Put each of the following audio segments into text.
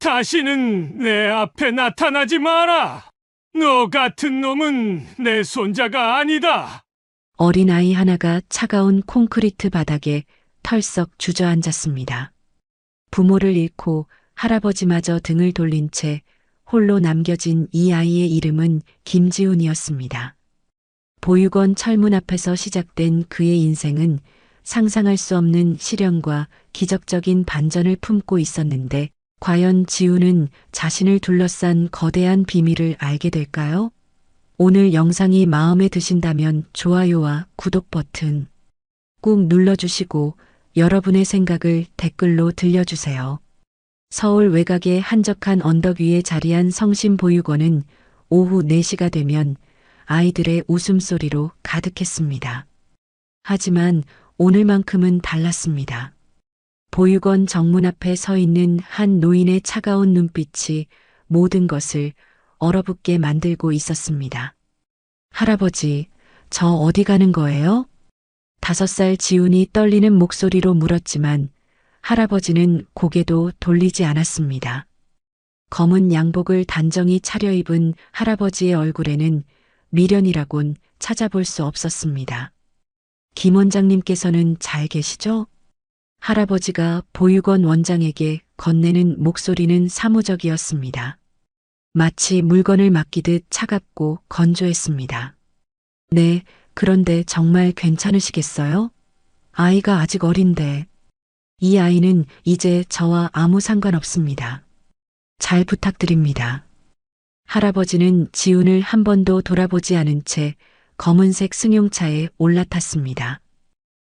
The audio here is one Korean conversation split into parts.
다시는 내 앞에 나타나지 마라. 너 같은 놈은 내 손자가 아니다. 어린아이 하나가 차가운 콘크리트 바닥에 털썩 주저앉았습니다. 부모를 잃고 할아버지마저 등을 돌린 채 홀로 남겨진 이 아이의 이름은 김지훈이었습니다. 보육원 철문 앞에서 시작된 그의 인생은 상상할 수 없는 시련과 기적적인 반전을 품고 있었는데, 과연 지훈은 자신을 둘러싼 거대한 비밀을 알게 될까요? 오늘 영상이 마음에 드신다면 좋아요와 구독 버튼 꾹 눌러주시고 여러분의 생각을 댓글로 들려주세요. 서울 외곽의 한적한 언덕 위에 자리한 성심보육원은 오후 4시가 되면 아이들의 웃음소리로 가득했습니다. 하지만 오늘만큼은 달랐습니다. 보육원 정문 앞에 서 있는 한 노인의 차가운 눈빛이 모든 것을 얼어붙게 만들고 있었습니다. 할아버지, 저 어디 가는 거예요? 5살 지훈이 떨리는 목소리로 물었지만 할아버지는 고개도 돌리지 않았습니다. 검은 양복을 단정히 차려입은 할아버지의 얼굴에는 미련이라곤 찾아볼 수 없었습니다. 김 원장님께서는 잘 계시죠? 할아버지가 보육원 원장에게 건네는 목소리는 사무적이었습니다. 마치 물건을 맡기듯 차갑고 건조했습니다. 네, 그런데 정말 괜찮으시겠어요? 아이가 아직 어린데. 이 아이는 이제 저와 아무 상관없습니다. 잘 부탁드립니다. 할아버지는 지훈을 한 번도 돌아보지 않은 채 검은색 승용차에 올라탔습니다.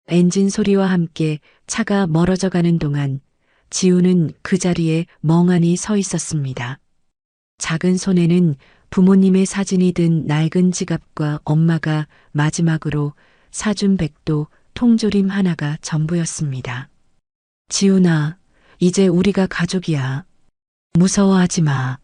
엔진 소리와 함께 차가 멀어져 가는 동안 지훈은 그 자리에 멍하니 서 있었습니다. 작은 손에는 부모님의 사진이 든 낡은 지갑과 엄마가 마지막으로 사준 백도 통조림 하나가 전부였습니다. 지훈아, 이제 우리가 가족이야. 무서워하지 마.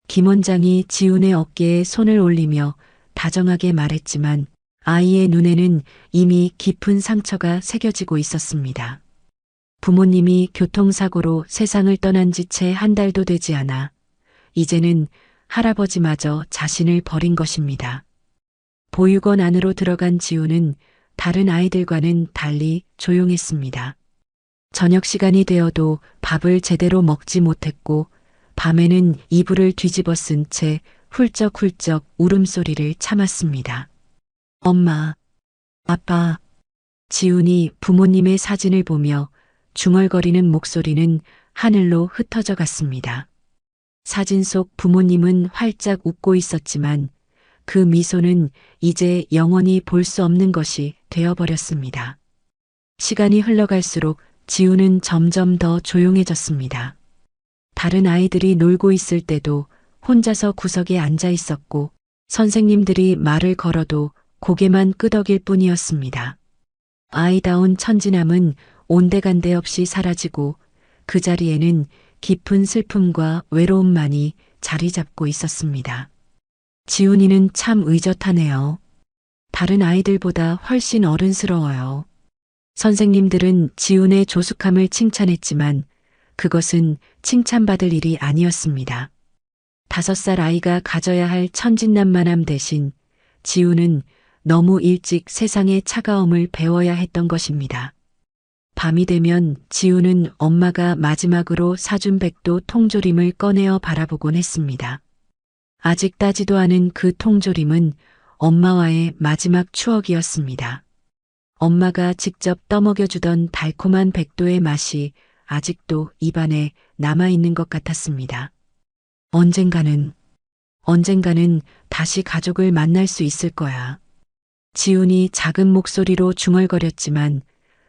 김 원장이 지훈의 어깨에 손을 올리며 다정하게 말했지만 아이의 눈에는 이미 깊은 상처가 새겨지고 있었습니다. 부모님이 교통사고로 세상을 떠난 지 채 한 달도 되지 않아 이제는 할아버지마저 자신을 버린 것입니다. 보육원 안으로 들어간 지훈은 다른 아이들과는 달리 조용했습니다. 저녁 시간이 되어도 밥을 제대로 먹지 못했고 밤에는 이불을 뒤집어 쓴 채 훌쩍훌쩍 울음소리를 참았습니다. 엄마, 아빠. 지훈이 부모님의 사진을 보며 중얼거리는 목소리는 하늘로 흩어져 갔습니다. 사진 속 부모님은 활짝 웃고 있었지만 그 미소는 이제 영원히 볼 수 없는 것이 되어버렸습니다. 시간이 흘러갈수록 지훈은 점점 더 조용해졌습니다. 다른 아이들이 놀고 있을 때도 혼자서 구석에 앉아 있었고 선생님들이 말을 걸어도 고개만 끄덕일 뿐이었습니다. 아이다운 천진함은 온데간데 없이 사라지고 그 자리에는 깊은 슬픔과 외로움만이 자리 잡고 있었습니다. 지훈이는 참 의젓하네요. 다른 아이들보다 훨씬 어른스러워요. 선생님들은 지훈의 조숙함을 칭찬했지만 그것은 칭찬받을 일이 아니었습니다. 5살 아이가 가져야 할 천진난만함 대신 지훈은 너무 일찍 세상의 차가움을 배워야 했던 것입니다. 밤이 되면 지훈은 엄마가 마지막으로 사준 백도 통조림을 꺼내어 바라보곤 했습니다. 아직 따지도 않은 그 통조림은 엄마와의 마지막 추억이었습니다. 엄마가 직접 떠먹여주던 달콤한 백도의 맛이 아직도 입안에 남아있는 것 같았습니다. 언젠가는 다시 가족을 만날 수 있을 거야. 지훈이 작은 목소리로 중얼거렸지만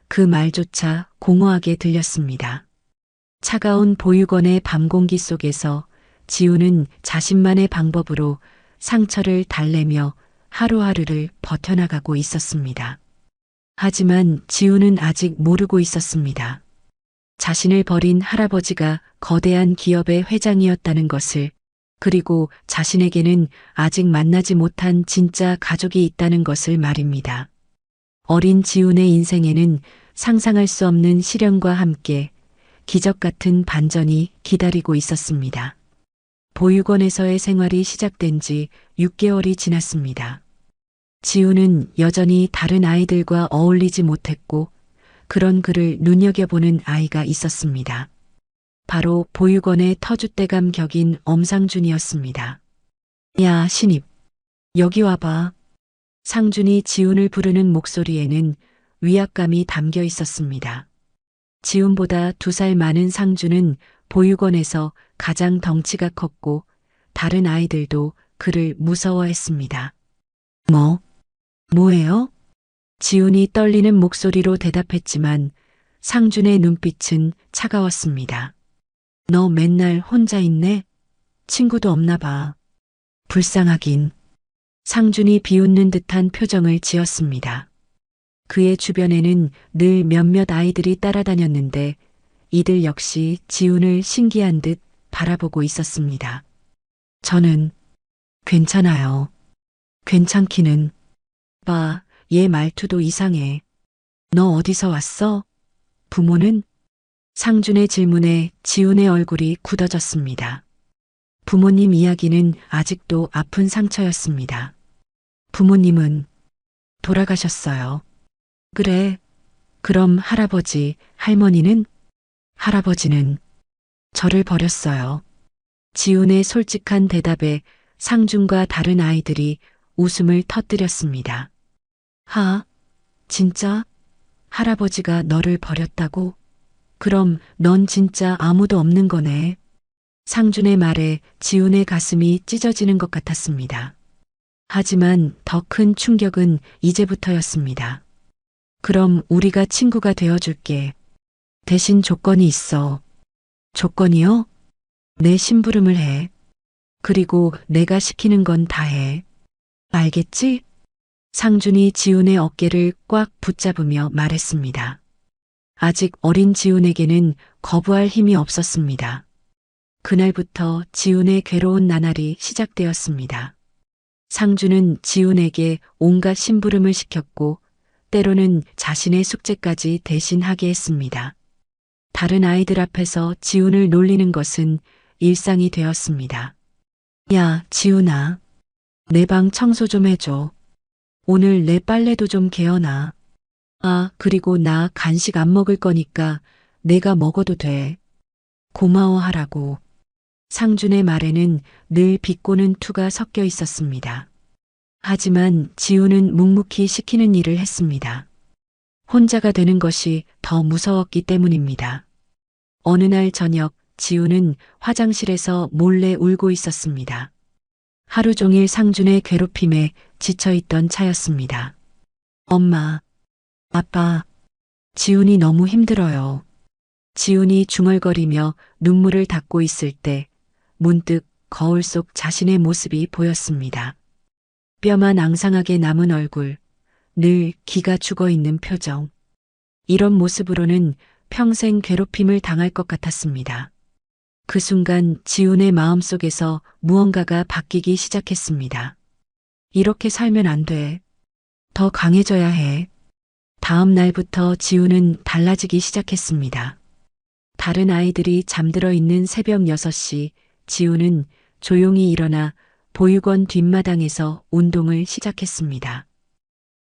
그 말조차 공허하게 들렸습니다. 차가운 보육원의 밤 공기 속에서 지훈은 자신만의 방법으로 상처를 달래며 하루하루를 버텨나가고 있었습니다. 하지만 지훈은 아직 모르고 있었습니다. 자신을 버린 할아버지가 거대한 기업의 회장이었다는 것을, 그리고 자신에게는 아직 만나지 못한 진짜 가족이 있다는 것을 말입니다. 어린 지훈의 인생에는 상상할 수 없는 시련과 함께 기적 같은 반전이 기다리고 있었습니다. 보육원에서의 생활이 시작된 지 6개월이 지났습니다. 지우는 여전히 다른 아이들과 어울리지 못했고 그런 그를 눈여겨보는 아이가 있었습니다. 바로 보육원의 터줏대감 격인 엄상준이었습니다. 야, 신입. 여기 와봐. 상준이 지훈을 부르는 목소리에는 위압감이 담겨 있었습니다. 지훈보다 2살 많은 상준은 보육원에서 가장 덩치가 컸고 다른 아이들도 그를 무서워했습니다. 뭐예요? 지훈이 떨리는 목소리로 대답했지만 상준의 눈빛은 차가웠습니다. 너 맨날 혼자 있네? 친구도 없나 봐. 불쌍하긴. 상준이 비웃는 듯한 표정을 지었습니다. 그의 주변에는 늘 몇몇 아이들이 따라다녔는데 이들 역시 지훈을 신기한 듯 바라보고 있었습니다. 저는 괜찮아요. 괜찮기는. 봐, 얘 말투도 이상해. 너 어디서 왔어? 부모는? 상준의 질문에 지훈의 얼굴이 굳어졌습니다. 부모님 이야기는 아직도 아픈 상처였습니다. 부모님은 돌아가셨어요. 그래. 그럼 할아버지, 할머니는? 할아버지는 저를 버렸어요. 지훈의 솔직한 대답에 상준과 다른 아이들이 웃음을 터뜨렸습니다. 진짜? 할아버지가 너를 버렸다고? 그럼 넌 진짜 아무도 없는 거네. 상준의 말에 지훈의 가슴이 찢어지는 것 같았습니다. 하지만 더 큰 충격은 이제부터였습니다. 그럼 우리가 친구가 되어줄게. 대신 조건이 있어. 조건이요? 내 심부름을 해. 그리고 내가 시키는 건 다 해. 알겠지? 상준이 지훈의 어깨를 꽉 붙잡으며 말했습니다. 아직 어린 지훈에게는 거부할 힘이 없었습니다. 그날부터 지훈의 괴로운 나날이 시작되었습니다. 상준은 지훈에게 온갖 심부름을 시켰고 때로는 자신의 숙제까지 대신하게 했습니다. 다른 아이들 앞에서 지훈을 놀리는 것은 일상이 되었습니다. 야, 지훈아. 내 방 청소 좀 해줘. 오늘 내 빨래도 좀 개어놔. 그리고 나 간식 안 먹을 거니까 내가 먹어도 돼. 고마워하라고. 상준의 말에는 늘 비꼬는 투가 섞여 있었습니다. 하지만 지훈은 묵묵히 시키는 일을 했습니다. 혼자가 되는 것이 더 무서웠기 때문입니다. 어느 날 저녁 지훈은 화장실에서 몰래 울고 있었습니다. 하루 종일 상준의 괴롭힘에 지쳐있던 차였습니다. 엄마, 아빠, 지훈이 너무 힘들어요. 지훈이 중얼거리며 눈물을 닦고 있을 때 문득 거울 속 자신의 모습이 보였습니다. 뼈만 앙상하게 남은 얼굴, 늘 기가 죽어있는 표정. 이런 모습으로는 평생 괴롭힘을 당할 것 같았습니다. 그 순간 지훈의 마음속에서 무언가가 바뀌기 시작했습니다. 이렇게 살면 안 돼. 더 강해져야 해. 다음 날부터 지훈은 달라지기 시작했습니다. 다른 아이들이 잠들어 있는 새벽 6시, 지훈은 조용히 일어나 보육원 뒷마당에서 운동을 시작했습니다.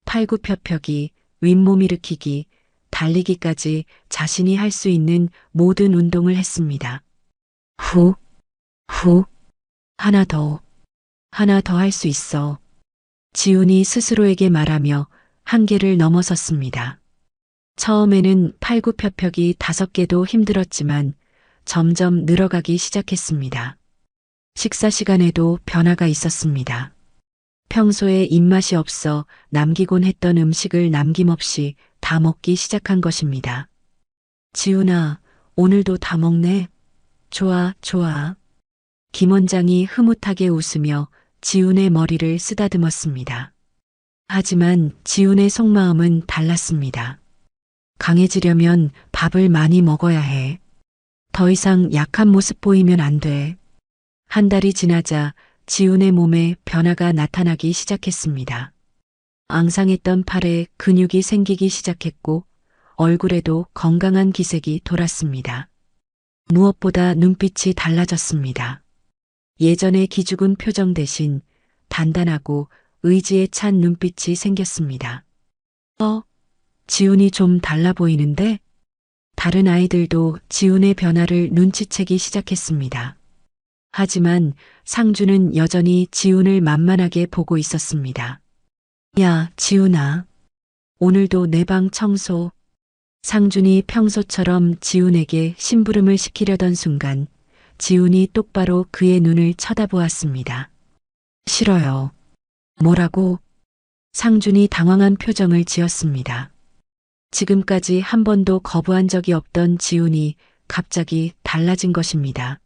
팔굽혀펴기, 윗몸 일으키기, 달리기까지 자신이 할 수 있는 모든 운동을 했습니다. 후, 하나 더 할 수 있어. 지훈이 스스로에게 말하며 한계를 넘어섰습니다. 처음에는 팔굽혀펴기 5개도 힘들었지만 점점 늘어가기 시작했습니다. 식사 시간에도 변화가 있었습니다. 평소에 입맛이 없어 남기곤 했던 음식을 남김없이 다 먹기 시작한 것입니다. 지훈아, 오늘도 다 먹네. 좋아. 김 원장이 흐뭇하게 웃으며 지훈의 머리를 쓰다듬었습니다. 하지만 지훈의 속마음은 달랐습니다. 강해지려면 밥을 많이 먹어야 해. 더 이상 약한 모습 보이면 안 돼. 한 달이 지나자 지훈의 몸에 변화가 나타나기 시작했습니다. 앙상했던 팔에 근육이 생기기 시작했고 얼굴에도 건강한 기색이 돌았습니다. 무엇보다 눈빛이 달라졌습니다. 예전의 기죽은 표정 대신 단단하고 의지에 찬 눈빛이 생겼습니다. 지훈이 좀 달라 보이는데? 다른 아이들도 지훈의 변화를 눈치채기 시작했습니다. 하지만 상주는 여전히 지훈을 만만하게 보고 있었습니다. 야, 지훈아. 오늘도 내 방 청소. 상준이 평소처럼 지훈에게 심부름을 시키려던 순간 지훈이 똑바로 그의 눈을 쳐다보았습니다. 싫어요. 뭐라고? 상준이 당황한 표정을 지었습니다. 지금까지 한 번도 거부한 적이 없던 지훈이 갑자기 달라진 것입니다.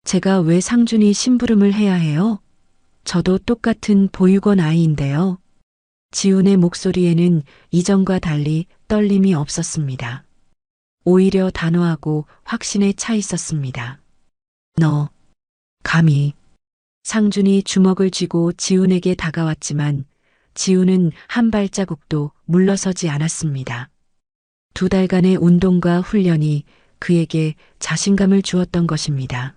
제가 왜 상준이 심부름을 해야 해요? 저도 똑같은 보육원 아이인데요. 지훈의 목소리에는 이전과 달리 떨림이 없었습니다. 오히려 단호하고 확신에 차 있었습니다. 너, 감히. 상준이 주먹을 쥐고 지훈에게 다가왔지만 지훈은 한 발자국도 물러서지 않았습니다. 2달간의 운동과 훈련이 그에게 자신감을 주었던 것입니다.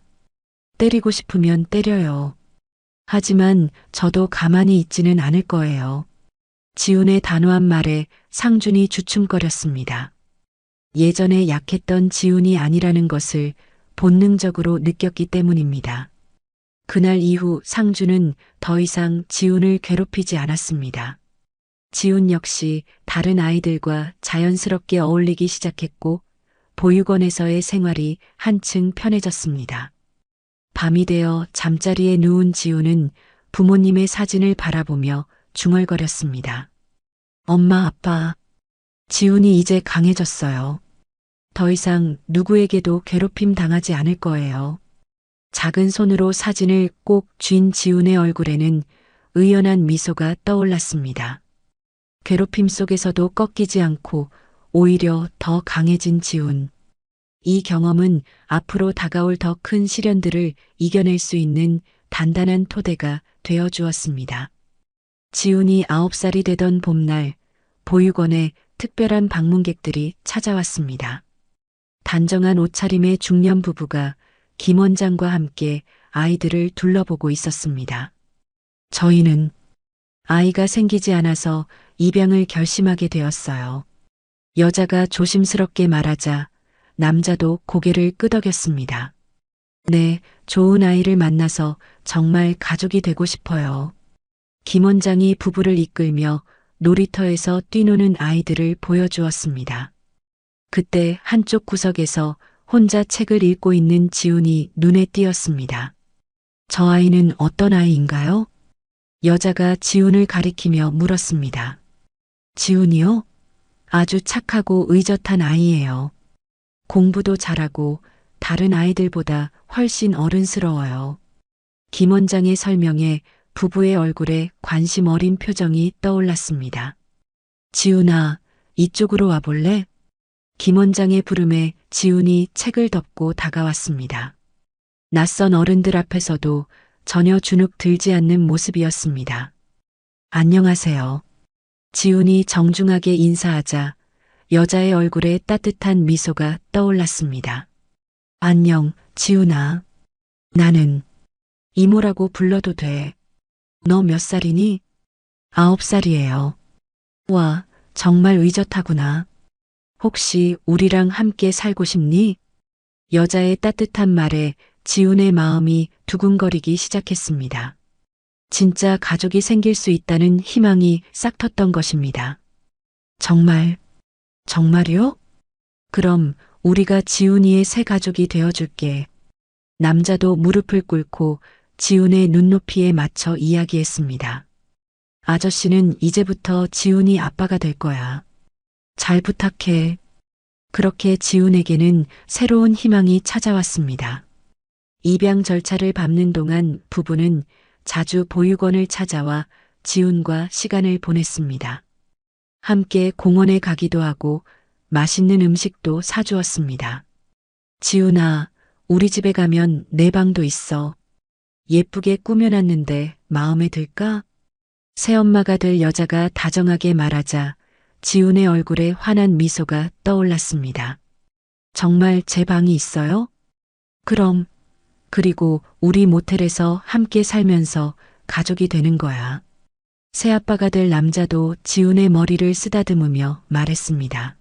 때리고 싶으면 때려요. 하지만 저도 가만히 있지는 않을 거예요. 지훈의 단호한 말에 상준이 주춤거렸습니다. 예전에 약했던 지훈이 아니라는 것을 본능적으로 느꼈기 때문입니다. 그날 이후 상준은 더 이상 지훈을 괴롭히지 않았습니다. 지훈 역시 다른 아이들과 자연스럽게 어울리기 시작했고 보육원에서의 생활이 한층 편해졌습니다. 밤이 되어 잠자리에 누운 지훈은 부모님의 사진을 바라보며 중얼거렸습니다. 엄마, 아빠, 지훈이 이제 강해졌어요. 더 이상 누구에게도 괴롭힘 당하지 않을 거예요. 작은 손으로 사진을 꼭 쥔 지훈의 얼굴에는 의연한 미소가 떠올랐습니다. 괴롭힘 속에서도 꺾이지 않고 오히려 더 강해진 지훈. 이 경험은 앞으로 다가올 더 큰 시련들을 이겨낼 수 있는 단단한 토대가 되어 주었습니다. 지훈이 9살이 되던 봄날 보육원에 특별한 방문객들이 찾아왔습니다. 단정한 옷차림의 중년 부부가 김 원장과 함께 아이들을 둘러보고 있었습니다. 저희는 아이가 생기지 않아서 입양을 결심하게 되었어요. 여자가 조심스럽게 말하자 남자도 고개를 끄덕였습니다. 네, 좋은 아이를 만나서 정말 가족이 되고 싶어요. 김 원장이 부부를 이끌며 놀이터에서 뛰노는 아이들을 보여주었습니다. 그때 한쪽 구석에서 혼자 책을 읽고 있는 지훈이 눈에 띄었습니다. 저 아이는 어떤 아이인가요? 여자가 지훈을 가리키며 물었습니다. 지훈이요? 아주 착하고 의젓한 아이예요. 공부도 잘하고 다른 아이들보다 훨씬 어른스러워요. 김 원장의 설명에 부부의 얼굴에 관심 어린 표정이 떠올랐습니다. 지훈아, 이쪽으로 와볼래? 김 원장의 부름에 지훈이 책을 덮고 다가왔습니다. 낯선 어른들 앞에서도 전혀 주눅 들지 않는 모습이었습니다. 안녕하세요. 지훈이 정중하게 인사하자 여자의 얼굴에 따뜻한 미소가 떠올랐습니다. 안녕, 지훈아. 나는 이모라고 불러도 돼. 너 몇 살이니? 9살이에요. 와, 정말 의젓하구나. 혹시 우리랑 함께 살고 싶니? 여자의 따뜻한 말에 지훈의 마음이 두근거리기 시작했습니다. 진짜 가족이 생길 수 있다는 희망이 싹 텄던 것입니다. 정말요? 그럼 우리가 지훈이의 새 가족이 되어줄게. 남자도 무릎을 꿇고 지훈의 눈높이에 맞춰 이야기했습니다. 아저씨는 이제부터 지훈이 아빠가 될 거야. 잘 부탁해. 그렇게 지훈에게는 새로운 희망이 찾아왔습니다. 입양 절차를 밟는 동안 부부는 자주 보육원을 찾아와 지훈과 시간을 보냈습니다. 함께 공원에 가기도 하고 맛있는 음식도 사주었습니다. 지훈아, 우리 집에 가면 내 방도 있어. 예쁘게 꾸며놨는데 마음에 들까? 새엄마가 될 여자가 다정하게 말하자 지훈의 얼굴에 환한 미소가 떠올랐습니다. 정말 제 방이 있어요? 그리고 우리 모텔에서 함께 살면서 가족이 되는 거야. 새아빠가 될 남자도 지훈의 머리를 쓰다듬으며 말했습니다.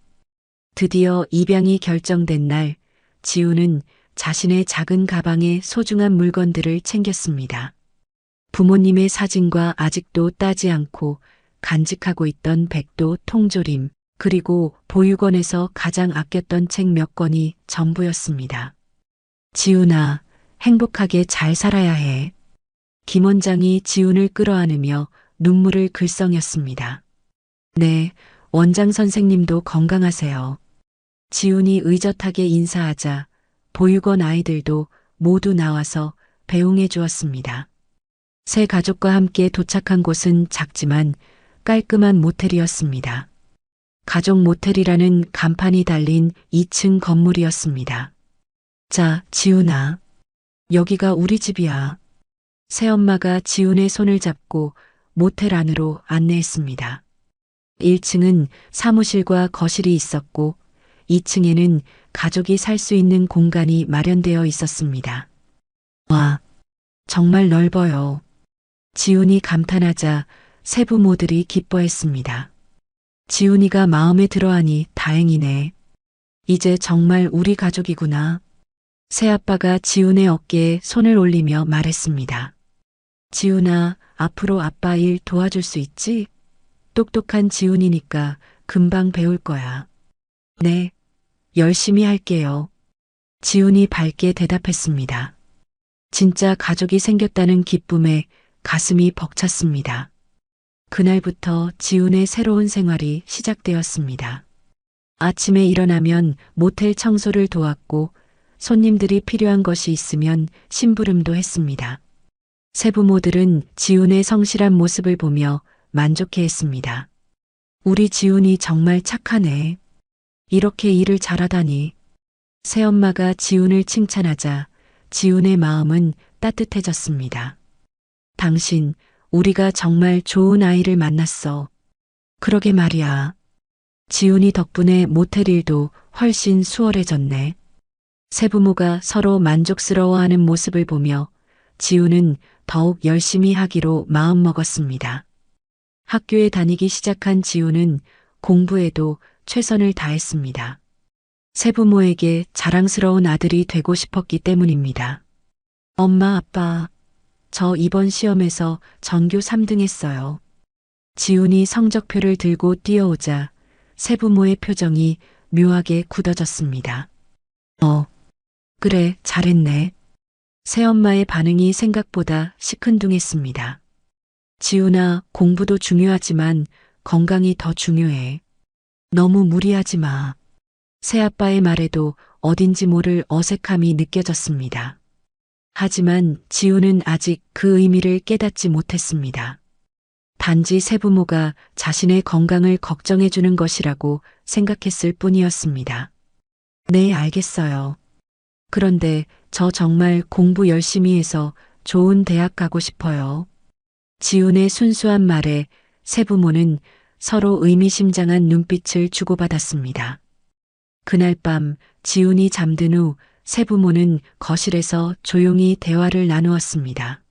드디어 입양이 결정된 날, 지훈은 자신의 작은 가방에 소중한 물건들을 챙겼습니다. 부모님의 사진과 아직도 따지 않고 간직하고 있던 백도 통조림, 그리고 보육원에서 가장 아꼈던 책 몇 권이 전부였습니다. 지훈아, 행복하게 잘 살아야 해. 김 원장이 지훈을 끌어안으며 눈물을 글썽였습니다. 네, 원장 선생님도 건강하세요. 지훈이 의젓하게 인사하자 보육원 아이들도 모두 나와서 배웅해 주었습니다. 새 가족과 함께 도착한 곳은 작지만 깔끔한 모텔이었습니다. 가족 모텔이라는 간판이 달린 2층 건물이었습니다. 자, 지훈아. 여기가 우리 집이야. 새엄마가 지훈의 손을 잡고 모텔 안으로 안내했습니다. 1층은 사무실과 거실이 있었고 2층에는 가족이 살 수 있는 공간이 마련되어 있었습니다. 와, 정말 넓어요. 지훈이 감탄하자 세부모들이 기뻐했습니다. 지훈이가 마음에 들어하니 다행이네. 이제 정말 우리 가족이구나. 새아빠가 지훈의 어깨에 손을 올리며 말했습니다. 지훈아, 앞으로 아빠 일 도와줄 수 있지? 똑똑한 지훈이니까 금방 배울 거야. 네, 열심히 할게요. 지훈이 밝게 대답했습니다. 진짜 가족이 생겼다는 기쁨에 가슴이 벅찼습니다. 그날부터 지훈의 새로운 생활이 시작되었습니다. 아침에 일어나면 모텔 청소를 도왔고 손님들이 필요한 것이 있으면 심부름도 했습니다. 세부모들은 지훈의 성실한 모습을 보며 만족해했습니다. 우리 지훈이 정말 착하네. 이렇게 일을 잘하다니. 새엄마가 지훈을 칭찬하자 지훈의 마음은 따뜻해졌습니다. 당신, 우리가 정말 좋은 아이를 만났어. 그러게 말이야. 지훈이 덕분에 모텔 일도 훨씬 수월해졌네. 세부모가 서로 만족스러워하는 모습을 보며 지훈은 더욱 열심히 하기로 마음먹었습니다. 학교에 다니기 시작한 지훈은 공부에도 최선을 다했습니다. 세부모에게 자랑스러운 아들이 되고 싶었기 때문입니다. 엄마, 아빠, 저 이번 시험에서 전교 3등 했어요. 지훈이 성적표를 들고 뛰어오자 세부모의 표정이 묘하게 굳어졌습니다. 그래, 잘했네. 새엄마의 반응이 생각보다 시큰둥했습니다. 지훈아, 공부도 중요하지만 건강이 더 중요해. 너무 무리하지 마. 새아빠의 말에도 어딘지 모를 어색함이 느껴졌습니다. 하지만 지훈은 아직 그 의미를 깨닫지 못했습니다. 단지 세부모가 자신의 건강을 걱정해 주는 것이라고 생각했을 뿐이었습니다. 네, 알겠어요. 그런데 저 정말 공부 열심히 해서 좋은 대학 가고 싶어요. 지훈의 순수한 말에 세부모는 서로 의미심장한 눈빛을 주고받았습니다. 그날 밤 지훈이 잠든 후 세부모는 거실에서 조용히 대화를 나누었습니다.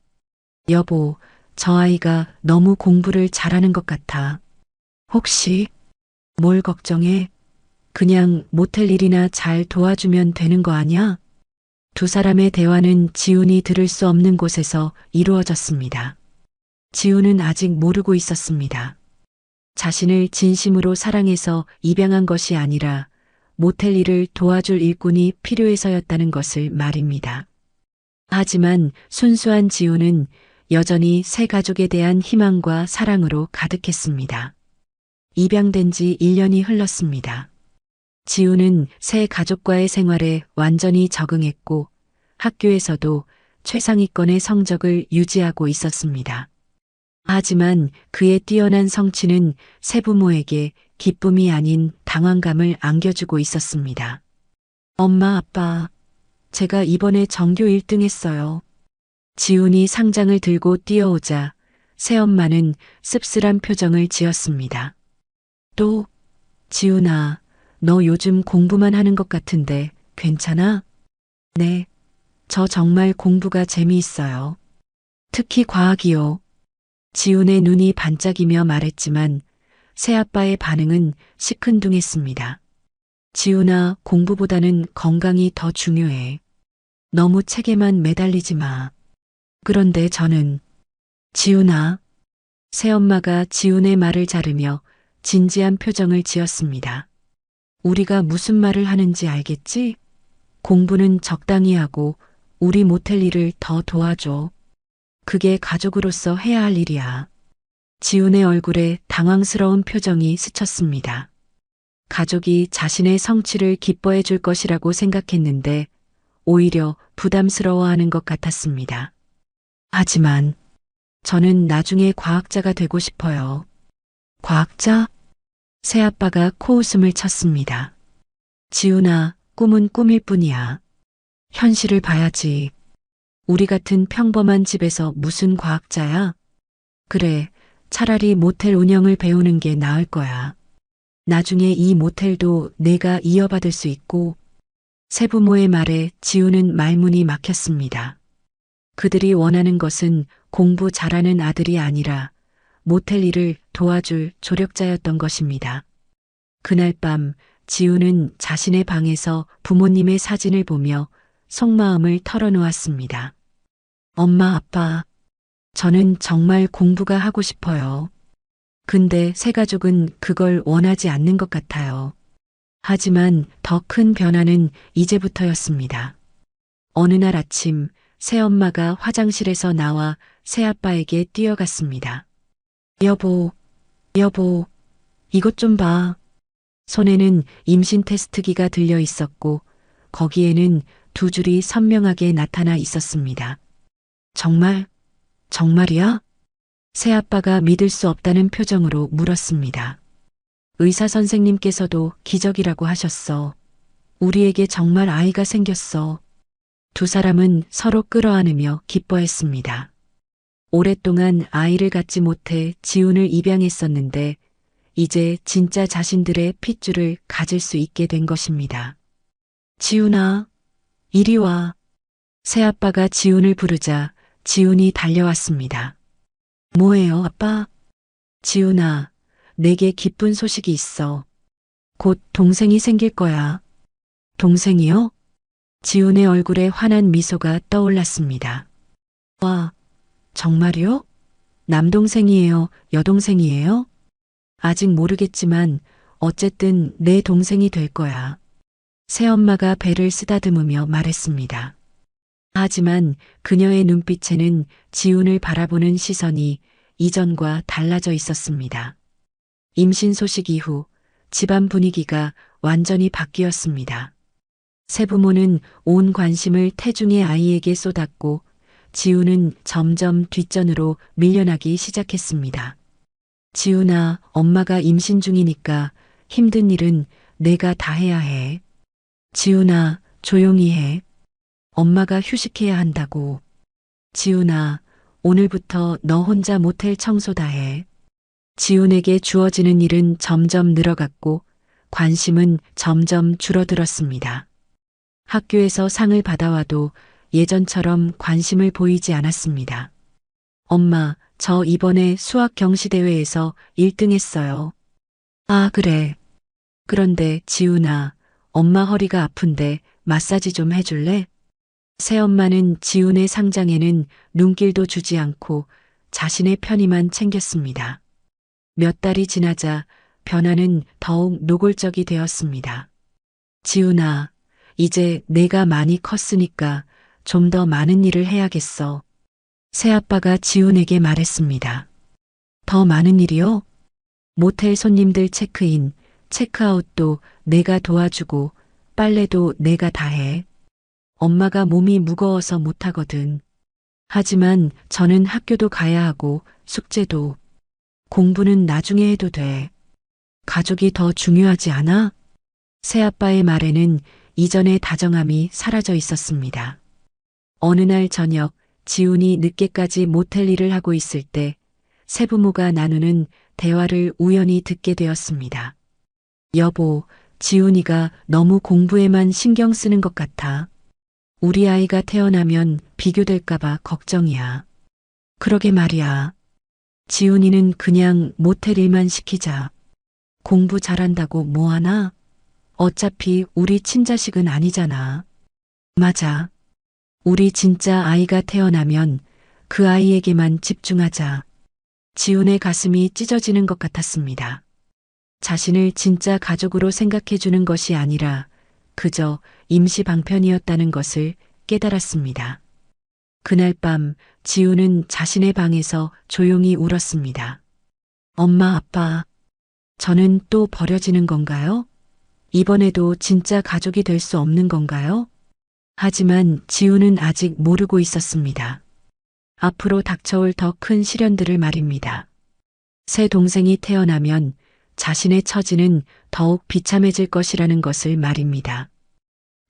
여보, 저 아이가 너무 공부를 잘하는 것 같아. 혹시 뭘 걱정해? 그냥 모텔 일이나 잘 도와주면 되는 거 아니야? 두 사람의 대화는 지훈이 들을 수 없는 곳에서 이루어졌습니다. 지훈은 아직 모르고 있었습니다. 자신을 진심으로 사랑해서 입양한 것이 아니라 모텔 일을 도와줄 일꾼이 필요해서였다는 것을 말입니다. 하지만 순수한 지훈은 여전히 새 가족에 대한 희망과 사랑으로 가득했습니다. 입양된 지 1년이 흘렀습니다. 지훈은 새 가족과의 생활에 완전히 적응했고 학교에서도 최상위권의 성적을 유지하고 있었습니다. 하지만 그의 뛰어난 성취는 세부모에게 기쁨이 아닌 당황감을 안겨주고 있었습니다. 엄마, 아빠, 제가 이번에 전교 1등 했어요. 지훈이 상장을 들고 뛰어오자 새엄마는 씁쓸한 표정을 지었습니다. 또, 지훈아, 너 요즘 공부만 하는 것 같은데 괜찮아? 네, 저 정말 공부가 재미있어요. 특히 과학이요. 지훈의 눈이 반짝이며 말했지만 새아빠의 반응은 시큰둥했습니다. 지훈아, 공부보다는 건강이 더 중요해. 너무 책에만 매달리지 마. 그런데 저는 지훈아, 새엄마가 지훈의 말을 자르며 진지한 표정을 지었습니다. 우리가 무슨 말을 하는지 알겠지? 공부는 적당히 하고 우리 모텔 일을 더 도와줘. 그게 가족으로서 해야 할 일이야. 지훈의 얼굴에 당황스러운 표정이 스쳤습니다. 가족이 자신의 성취를 기뻐해 줄 것이라고 생각했는데 오히려 부담스러워하는 것 같았습니다. 하지만 저는 나중에 과학자가 되고 싶어요. 과학자? 새아빠가 코웃음을 쳤습니다. 지훈아, 꿈은 꿈일 뿐이야. 현실을 봐야지. 우리 같은 평범한 집에서 무슨 과학자야? 그래, 차라리 모텔 운영을 배우는 게 나을 거야. 나중에 이 모텔도 내가 이어받을 수 있고. 새부모의 말에 지훈은 말문이 막혔습니다. 그들이 원하는 것은 공부 잘하는 아들이 아니라 모텔 일을 도와줄 조력자였던 것입니다. 그날 밤 지훈은 자신의 방에서 부모님의 사진을 보며 속마음을 털어놓았습니다. 엄마, 아빠, 저는 정말 공부가 하고 싶어요. 근데 새 가족은 그걸 원하지 않는 것 같아요. 하지만 더 큰 변화는 이제부터였습니다. 어느 날 아침 새엄마가 화장실에서 나와 새아빠에게 뛰어갔습니다. 여보, 여보, 이것 좀 봐. 손에는 임신 테스트기가 들려 있었고 거기에는 두 줄이 선명하게 나타나 있었습니다. 정말이야? 새아빠가 믿을 수 없다는 표정으로 물었습니다. 의사 선생님께서도 기적이라고 하셨어. 우리에게 정말 아이가 생겼어. 두 사람은 서로 끌어안으며 기뻐했습니다. 오랫동안 아이를 갖지 못해 지훈을 입양했었는데 이제 진짜 자신들의 핏줄을 가질 수 있게 된 것입니다. 지훈아, 이리 와. 새아빠가 지훈을 부르자 지훈이 달려왔습니다. 뭐예요, 아빠? 지훈아, 내게 기쁜 소식이 있어. 곧 동생이 생길 거야. 동생이요? 지훈의 얼굴에 환한 미소가 떠올랐습니다. 와, 정말요? 남동생이에요? 여동생이에요? 아직 모르겠지만 어쨌든 내 동생이 될 거야. 새엄마가 배를 쓰다듬으며 말했습니다. 하지만 그녀의 눈빛에는 지훈을 바라보는 시선이 이전과 달라져 있었습니다. 임신 소식 이후 집안 분위기가 완전히 바뀌었습니다. 새부모는 온 관심을 태중의 아이에게 쏟았고 지훈은 점점 뒷전으로 밀려나기 시작했습니다. 지훈아, 엄마가 임신 중이니까 힘든 일은 내가 다 해야 해. 지훈아, 조용히 해. 엄마가 휴식해야 한다고. 지훈아, 오늘부터 너 혼자 모텔 청소 다 해. 지훈에게 주어지는 일은 점점 늘어갔고 관심은 점점 줄어들었습니다. 학교에서 상을 받아와도 예전처럼 관심을 보이지 않았습니다. 엄마, 저 이번에 수학 경시대회에서 1등 했어요. 아, 그래. 그런데 지훈아, 엄마 허리가 아픈데 마사지 좀 해줄래? 새엄마는 지훈의 상장에는 눈길도 주지 않고 자신의 편의만 챙겼습니다. 몇 달이 지나자 변화는 더욱 노골적이 되었습니다. 지훈아, 이제 내가 많이 컸으니까 좀 더 많은 일을 해야겠어. 새아빠가 지훈에게 말했습니다. 더 많은 일이요? 모텔 손님들 체크인, 체크아웃도 내가 도와주고 빨래도 내가 다 해. 엄마가 몸이 무거워서 못하거든. 하지만 저는 학교도 가야 하고 숙제도. 공부는 나중에 해도 돼. 가족이 더 중요하지 않아? 새아빠의 말에는 이전의 다정함이 사라져 있었습니다. 어느 날 저녁 지훈이 늦게까지 모텔 일을 하고 있을 때 새부모가 나누는 대화를 우연히 듣게 되었습니다. 여보, 지훈이가 너무 공부에만 신경 쓰는 것 같아. 우리 아이가 태어나면 비교될까봐 걱정이야. 그러게 말이야. 지훈이는 그냥 모텔 일만 시키자. 공부 잘한다고 뭐하나? 어차피 우리 친자식은 아니잖아. 맞아. 우리 진짜 아이가 태어나면 그 아이에게만 집중하자. 지훈의 가슴이 찢어지는 것 같았습니다. 자신을 진짜 가족으로 생각해주는 것이 아니라 그저 임시 방편이었다는 것을 깨달았습니다. 그날 밤 지훈은 자신의 방에서 조용히 울었습니다. 엄마, 아빠, 저는 또 버려지는 건가요? 이번에도 진짜 가족이 될 수 없는 건가요? 하지만 지훈은 아직 모르고 있었습니다. 앞으로 닥쳐올 더 큰 시련들을 말입니다. 새 동생이 태어나면 자신의 처지는 더욱 비참해질 것이라는 것을 말입니다.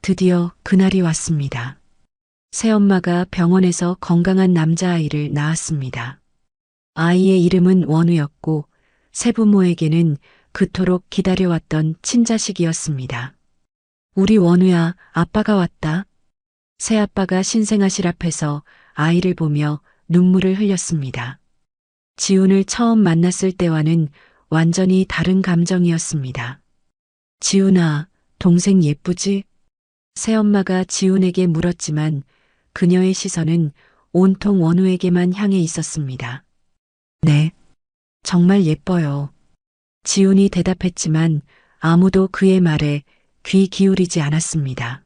드디어 그날이 왔습니다. 새엄마가 병원에서 건강한 남자아이를 낳았습니다. 아이의 이름은 원우였고 새부모에게는 그토록 기다려왔던 친자식이었습니다. 우리 원우야, 아빠가 왔다. 새아빠가 신생아실 앞에서 아이를 보며 눈물을 흘렸습니다. 지훈을 처음 만났을 때와는 완전히 다른 감정이었습니다. 지훈아, 동생 예쁘지? 새엄마가 지훈에게 물었지만 그녀의 시선은 온통 원우에게만 향해 있었습니다. 네, 정말 예뻐요. 지훈이 대답했지만 아무도 그의 말에 귀 기울이지 않았습니다.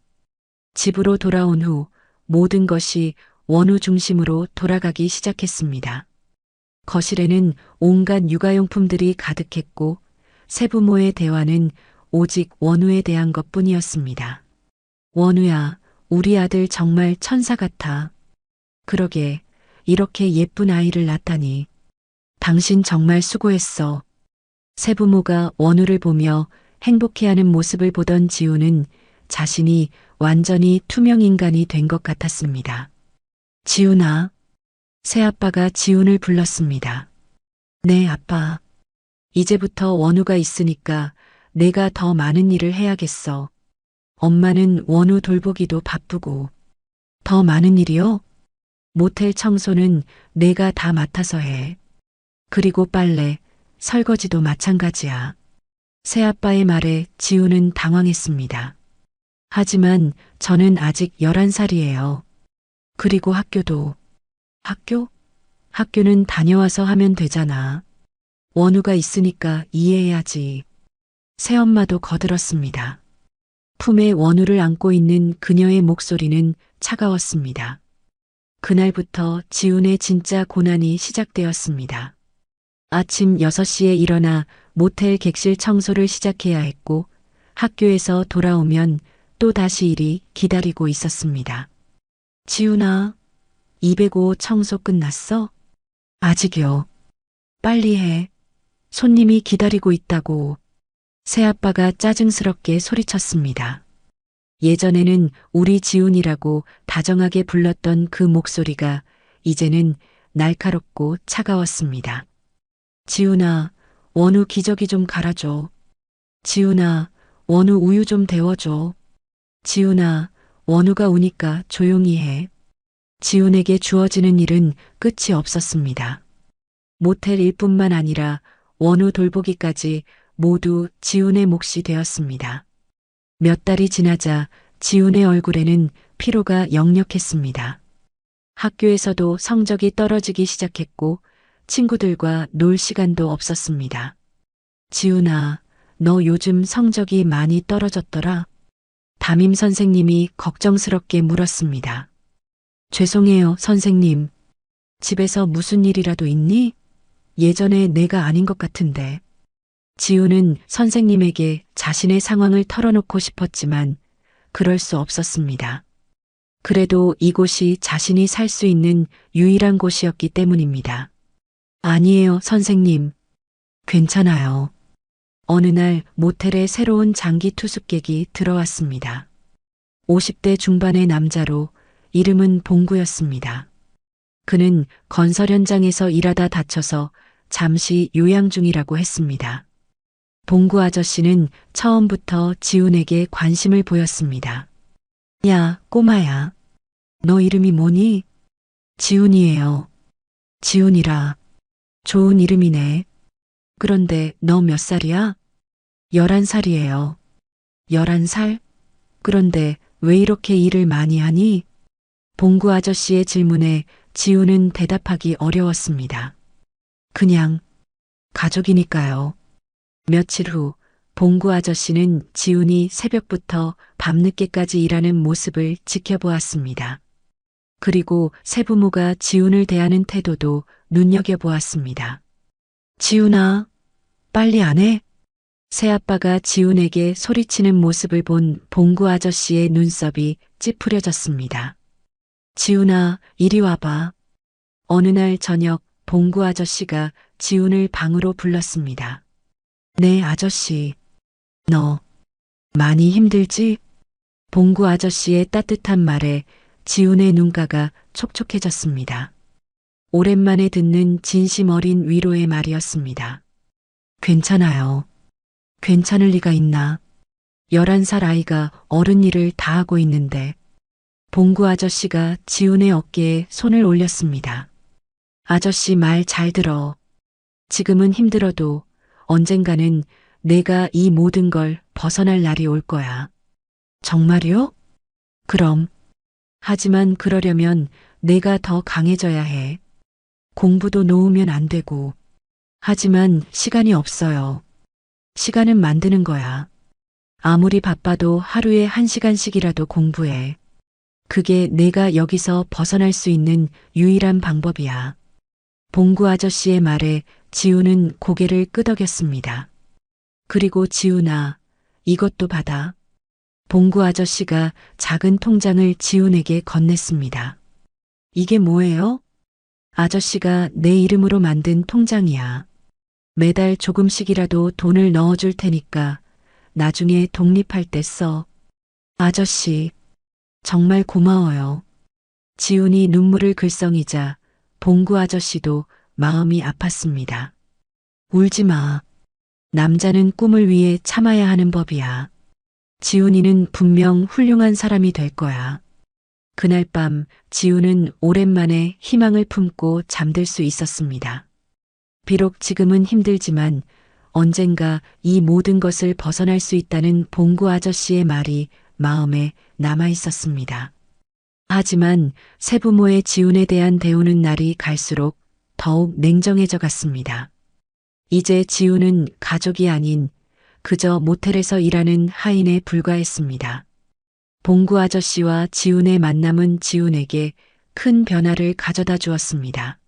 집으로 돌아온 후 모든 것이 원우 중심으로 돌아가기 시작했습니다. 거실에는 온갖 육아용품들이 가득했고 새부모의 대화는 오직 원우에 대한 것뿐이었습니다. 원우야, 우리 아들 정말 천사 같아. 그러게, 이렇게 예쁜 아이를 낳다니. 당신 정말 수고했어. 새부모가 원우를 보며 행복해하는 모습을 보던 지훈은 자신이 완전히 투명 인간이 된 것 같았습니다. 지훈아. 새아빠가 지훈을 불렀습니다. 네, 아빠. 이제부터 원우가 있으니까 내가 더 많은 일을 해야겠어. 엄마는 원우 돌보기도 바쁘고. 더 많은 일이요? 모텔 청소는 내가 다 맡아서 해. 그리고 빨래, 설거지도 마찬가지야. 새아빠의 말에 지훈은 당황했습니다. 하지만 저는 아직 11살이에요. 그리고 학교도. 학교? 학교는 다녀와서 하면 되잖아. 원우가 있으니까 이해해야지. 새엄마도 거들었습니다. 품에 원우를 안고 있는 그녀의 목소리는 차가웠습니다. 그날부터 지훈의 진짜 고난이 시작되었습니다. 아침 6시에 일어나 모텔 객실 청소를 시작해야 했고 학교에서 돌아오면 또 다시 일이 기다리고 있었습니다. 지훈아, 205 청소 끝났어? 아직이요. 빨리 해. 손님이 기다리고 있다고. 새아빠가 짜증스럽게 소리쳤습니다. 예전에는 우리 지훈이라고 다정하게 불렀던 그 목소리가 이제는 날카롭고 차가웠습니다. 지훈아, 원우 기저귀 좀 갈아줘. 지훈아, 원우 우유 좀 데워줘. 지훈아, 원우가 우니까 조용히 해. 지훈에게 주어지는 일은 끝이 없었습니다. 모텔 일뿐만 아니라 원우 돌보기까지 모두 지훈의 몫이 되었습니다. 몇 달이 지나자 지훈의 얼굴에는 피로가 역력했습니다. 학교에서도 성적이 떨어지기 시작했고 친구들과 놀 시간도 없었습니다. 지훈아, 너 요즘 성적이 많이 떨어졌더라? 담임 선생님이 걱정스럽게 물었습니다. 죄송해요, 선생님. 집에서 무슨 일이라도 있니? 예전에 내가 아닌 것 같은데. 지훈은 선생님에게 자신의 상황을 털어놓고 싶었지만 그럴 수 없었습니다. 그래도 이곳이 자신이 살 수 있는 유일한 곳이었기 때문입니다. 아니에요, 선생님. 괜찮아요. 어느 날 모텔에 새로운 장기 투숙객이 들어왔습니다. 50대 중반의 남자로 이름은 봉구였습니다. 그는 건설 현장에서 일하다 다쳐서 잠시 요양 중이라고 했습니다. 봉구 아저씨는 처음부터 지훈에게 관심을 보였습니다. 야, 꼬마야. 너 이름이 뭐니? 지훈이에요. 지훈이라. 좋은 이름이네. 그런데 너 몇 살이야? 11살이에요. 11살? 그런데 왜 이렇게 일을 많이 하니? 봉구 아저씨의 질문에 지훈은 대답하기 어려웠습니다. 그냥 가족이니까요. 며칠 후 봉구 아저씨는 지훈이 새벽부터 밤늦게까지 일하는 모습을 지켜보았습니다. 그리고 새부모가 지훈을 대하는 태도도 눈여겨보았습니다. 지훈아, 빨리 안 해? 새아빠가 지훈에게 소리치는 모습을 본 봉구 아저씨의 눈썹이 찌푸려졌습니다. 지훈아, 이리 와봐. 어느 날 저녁 봉구 아저씨가 지훈을 방으로 불렀습니다. 네, 아저씨. 너 많이 힘들지? 봉구 아저씨의 따뜻한 말에 지훈의 눈가가 촉촉해졌습니다. 오랜만에 듣는 진심 어린 위로의 말이었습니다. 괜찮아요. 괜찮을 리가 있나? 11살 아이가 어른 일을 다 하고 있는데 봉구 아저씨가 지훈의 어깨에 손을 올렸습니다. 아저씨 말 잘 들어. 지금은 힘들어도 언젠가는 내가 이 모든 걸 벗어날 날이 올 거야. 정말요? 그럼. 하지만 그러려면 내가 더 강해져야 해. 공부도 놓으면 안 되고. 하지만 시간이 없어요. 시간은 만드는 거야. 아무리 바빠도 하루에 1시간씩이라도 공부해. 그게 내가 여기서 벗어날 수 있는 유일한 방법이야. 봉구 아저씨의 말에 지훈은 고개를 끄덕였습니다. 그리고 지훈아, 이것도 받아. 봉구 아저씨가 작은 통장을 지훈에게 건넸습니다. 이게 뭐예요? 아저씨가 내 이름으로 만든 통장이야. 매달 조금씩이라도 돈을 넣어줄 테니까 나중에 독립할 때 써. 아저씨, 정말 고마워요. 지훈이 눈물을 글썽이자 봉구 아저씨도 마음이 아팠습니다. 울지 마. 남자는 꿈을 위해 참아야 하는 법이야. 지훈이는 분명 훌륭한 사람이 될 거야. 그날 밤 지훈은 오랜만에 희망을 품고 잠들 수 있었습니다. 비록 지금은 힘들지만 언젠가 이 모든 것을 벗어날 수 있다는 봉구 아저씨의 말이 마음에 남아 있었습니다. 하지만 새부모의 지훈에 대한 대우는 날이 갈수록 더욱 냉정해져 갔습니다. 이제 지훈은 가족이 아닌 그저 모텔에서 일하는 하인에 불과했습니다. 봉구 아저씨와 지훈의 만남은 지훈에게 큰 변화를 가져다 주었습니다.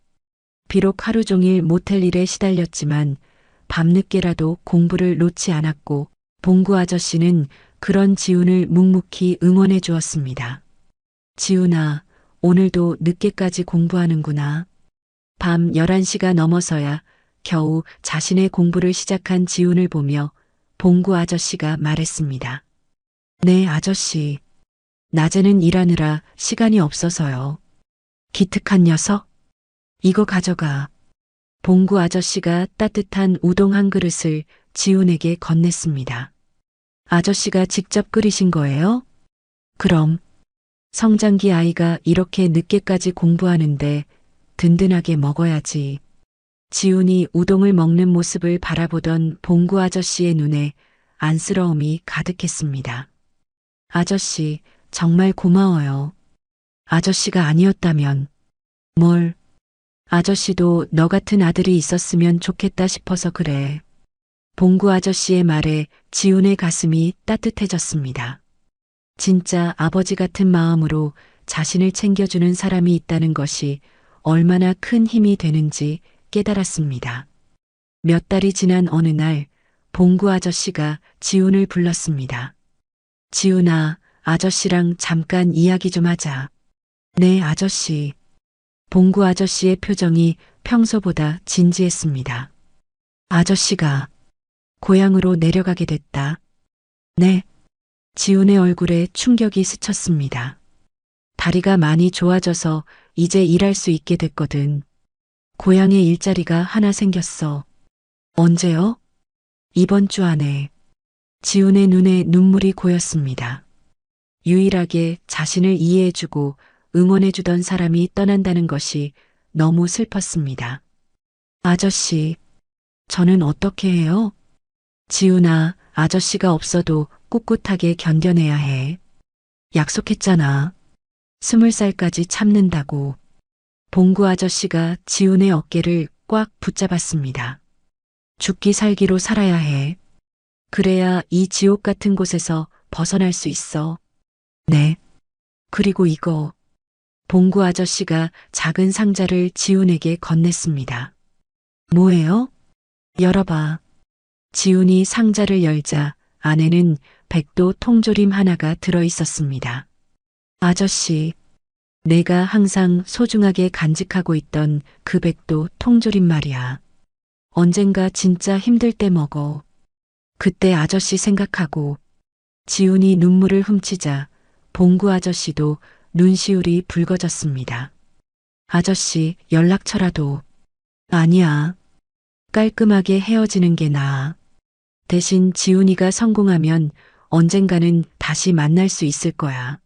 비록 하루 종일 모텔 일에 시달렸지만 밤늦게라도 공부를 놓지 않았고 봉구 아저씨는 그런 지훈을 묵묵히 응원해 주었습니다. 지훈아, 오늘도 늦게까지 공부하는구나. 밤 11시가 넘어서야 겨우 자신의 공부를 시작한 지훈을 보며 봉구 아저씨가 말했습니다. 네, 아저씨. 낮에는 일하느라 시간이 없어서요. 기특한 녀석? 이거 가져가. 봉구 아저씨가 따뜻한 우동 한 그릇을 지훈에게 건넸습니다. 아저씨가 직접 끓이신 거예요? 그럼. 성장기 아이가 이렇게 늦게까지 공부하는데 든든하게 먹어야지. 지훈이 우동을 먹는 모습을 바라보던 봉구 아저씨의 눈에 안쓰러움이 가득했습니다. 아저씨, 정말 고마워요. 아저씨가 아니었다면. 뭘? 아저씨도 너 같은 아들이 있었으면 좋겠다 싶어서 그래. 봉구 아저씨의 말에 지훈의 가슴이 따뜻해졌습니다. 진짜 아버지 같은 마음으로 자신을 챙겨주는 사람이 있다는 것이 얼마나 큰 힘이 되는지 깨달았습니다. 몇 달이 지난 어느 날 봉구 아저씨가 지훈을 불렀습니다. 지훈아, 아저씨랑 잠깐 이야기 좀 하자. 네, 아저씨. 봉구 아저씨의 표정이 평소보다 진지했습니다. 아저씨가 고향으로 내려가게 됐다. 네. 지훈의 얼굴에 충격이 스쳤습니다. 다리가 많이 좋아져서 이제 일할 수 있게 됐거든. 고향에 일자리가 하나 생겼어. 언제요? 이번 주 안에. 지훈의 눈에 눈물이 고였습니다. 유일하게 자신을 이해해주고 응원해주던 사람이 떠난다는 것이 너무 슬펐습니다. 아저씨, 저는 어떻게 해요? 지훈아, 아저씨가 없어도 꿋꿋하게 견뎌내야 해. 약속했잖아. 20살까지 참는다고. 봉구 아저씨가 지훈의 어깨를 꽉 붙잡았습니다. 죽기 살기로 살아야 해. 그래야 이 지옥 같은 곳에서 벗어날 수 있어. 네. 그리고 이거. 봉구 아저씨가 작은 상자를 지훈에게 건넸습니다. 뭐예요? 열어봐. 지훈이 상자를 열자 안에는 백도 통조림 하나가 들어 있었습니다. 아저씨, 내가 항상 소중하게 간직하고 있던 그 백도 통조림 말이야. 언젠가 진짜 힘들 때 먹어. 그때 아저씨 생각하고. 지훈이 눈물을 훔치자 봉구 아저씨도 눈시울이 붉어졌습니다. 아저씨, 연락처라도. 아니야. 깔끔하게 헤어지는 게 나아. 대신 지훈이가 성공하면 언젠가는 다시 만날 수 있을 거야.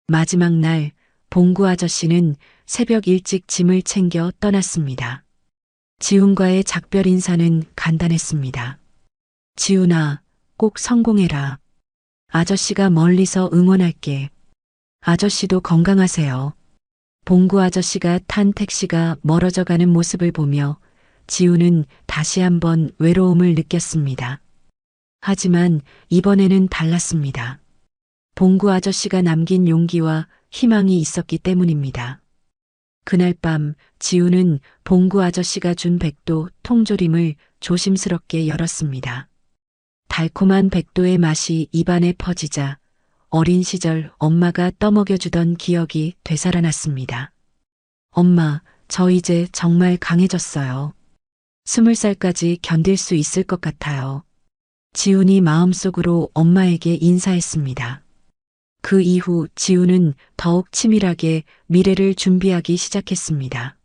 마지막 날 봉구 아저씨는 새벽 일찍 짐을 챙겨 떠났습니다. 지훈과의 작별 인사는 간단했습니다. 지훈아, 꼭 성공해라. 아저씨가 멀리서 응원할게. 아저씨도 건강하세요. 봉구 아저씨가 탄 택시가 멀어져 가는 모습을 보며 지훈은 다시 한번 외로움을 느꼈습니다. 하지만 이번에는 달랐습니다. 봉구 아저씨가 남긴 용기와 희망이 있었기 때문입니다. 그날 밤 지훈은 봉구 아저씨가 준 백도 통조림을 조심스럽게 열었습니다. 달콤한 백도의 맛이 입안에 퍼지자 어린 시절 엄마가 떠먹여주던 기억이 되살아났습니다. 엄마, 저 이제 정말 강해졌어요. 20살까지 견딜 수 있을 것 같아요. 지훈이 마음속으로 엄마에게 인사했습니다. 그 이후 지훈은 더욱 치밀하게 미래를 준비하기 시작했습니다.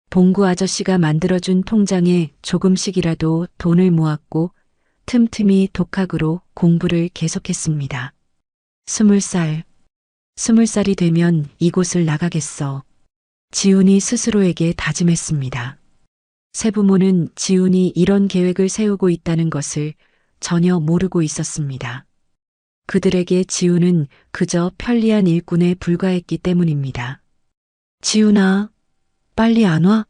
봉구 아저씨가 만들어준 통장에 조금씩이라도 돈을 모았고 틈틈이 독학으로 공부를 계속했습니다. 20살. 20살이 되면 이곳을 나가겠어. 지훈이 스스로에게 다짐했습니다. 세부모는 지훈이 이런 계획을 세우고 있다는 것을 전혀 모르고 있었습니다. 그들에게 지훈은 그저 편리한 일꾼에 불과했기 때문입니다. 지훈아, 빨리 안 와?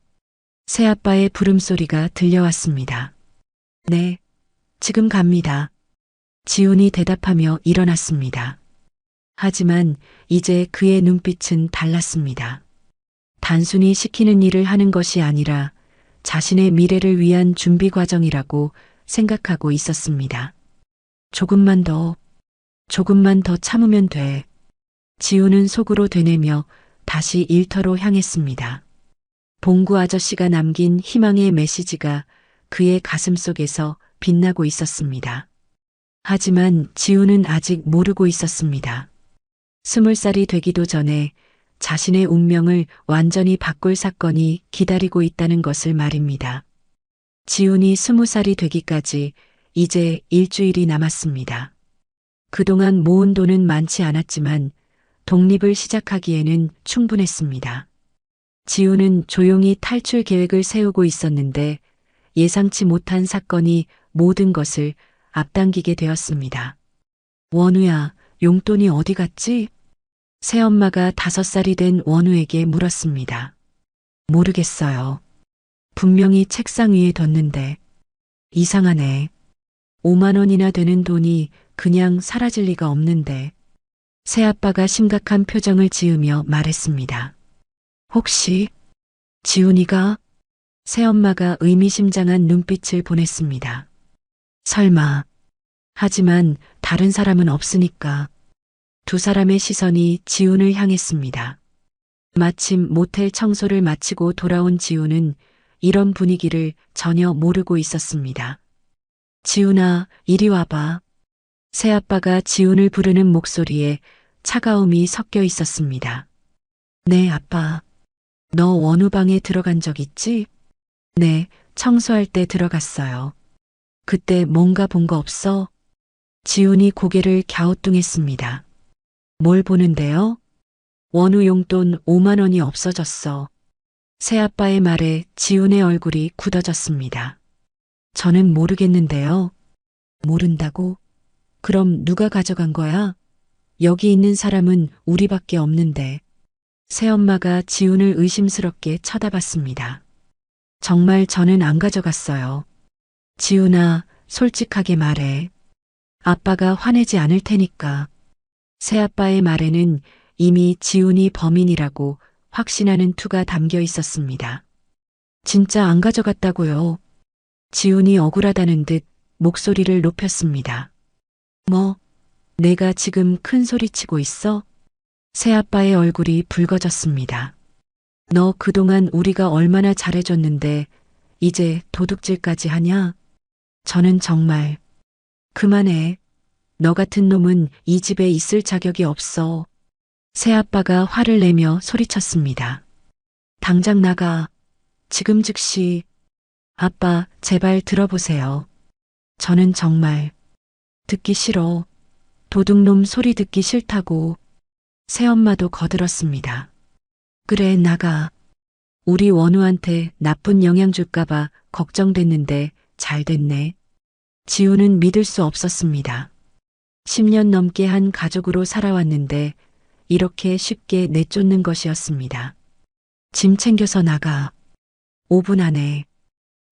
새아빠의 부름소리가 들려왔습니다. 네, 지금 갑니다. 지훈이 대답하며 일어났습니다. 하지만 이제 그의 눈빛은 달랐습니다. 단순히 시키는 일을 하는 것이 아니라 자신의 미래를 위한 준비 과정이라고 생각하고 있었습니다. 조금만 더 참으면 돼. 지훈은 속으로 되뇌며 다시 일터로 향했습니다. 봉구 아저씨가 남긴 희망의 메시지가 그의 가슴 속에서 빛나고 있었습니다. 하지만 지훈은 아직 모르고 있었습니다. 20살이 되기도 전에 자신의 운명을 완전히 바꿀 사건이 기다리고 있다는 것을 말입니다. 지훈이 20살이 되기까지 이제 일주일이 남았습니다. 그동안 모은 돈은 많지 않았지만 독립을 시작하기에는 충분했습니다. 지훈은 조용히 탈출 계획을 세우고 있었는데 예상치 못한 사건이 모든 것을 앞당기게 되었습니다. 원우야, 용돈이 어디 갔지? 새엄마가 5살이 된 원우에게 물었습니다. 모르겠어요. 분명히 책상 위에 뒀는데. 이상하네. 5만 원이나 되는 돈이 그냥 사라질 리가 없는데. 새아빠가 심각한 표정을 지으며 말했습니다. 혹시 지훈이가? 새엄마가 의미심장한 눈빛을 보냈습니다. 설마. 하지만 다른 사람은 없으니까. 두 사람의 시선이 지훈을 향했습니다. 마침 모텔 청소를 마치고 돌아온 지훈은 이런 분위기를 전혀 모르고 있었습니다. 지훈아, 이리 와봐. 새아빠가 지훈을 부르는 목소리에 차가움이 섞여 있었습니다. 네, 아빠. 너 원우 방에 들어간 적 있지? 네, 청소할 때 들어갔어요. 그때 뭔가 본 거 없어? 지훈이 고개를 갸우뚱했습니다. 뭘 보는데요? 원우 용돈 5만 원이 없어졌어. 새아빠의 말에 지훈의 얼굴이 굳어졌습니다. 저는 모르겠는데요. 모른다고? 그럼 누가 가져간 거야? 여기 있는 사람은 우리밖에 없는데. 새엄마가 지훈을 의심스럽게 쳐다봤습니다. 정말 저는 안 가져갔어요. 지훈아, 솔직하게 말해. 아빠가 화내지 않을 테니까. 새아빠의 말에는 이미 지훈이 범인이라고 확신하는 투가 담겨 있었습니다. 진짜 안 가져갔다고요. 지훈이 억울하다는 듯 목소리를 높였습니다. 뭐, 내가 지금 큰 소리 치고 있어? 새아빠의 얼굴이 붉어졌습니다. 너 그동안 우리가 얼마나 잘해줬는데 이제 도둑질까지 하냐? 저는 정말 그만해. 너 같은 놈은 이 집에 있을 자격이 없어. 새아빠가 화를 내며 소리쳤습니다. 당장 나가. 지금 즉시. 아빠, 제발 들어보세요. 저는 정말 듣기 싫어. 도둑놈 소리 듣기 싫다고. 새엄마도 거들었습니다. 그래, 나가. 우리 원우한테 나쁜 영향 줄까봐 걱정됐는데 잘 됐네. 지우는 믿을 수 없었습니다. 10년 넘게 한 가족으로 살아왔는데 이렇게 쉽게 내쫓는 것이었습니다. 짐 챙겨서 나가. 5분 안에.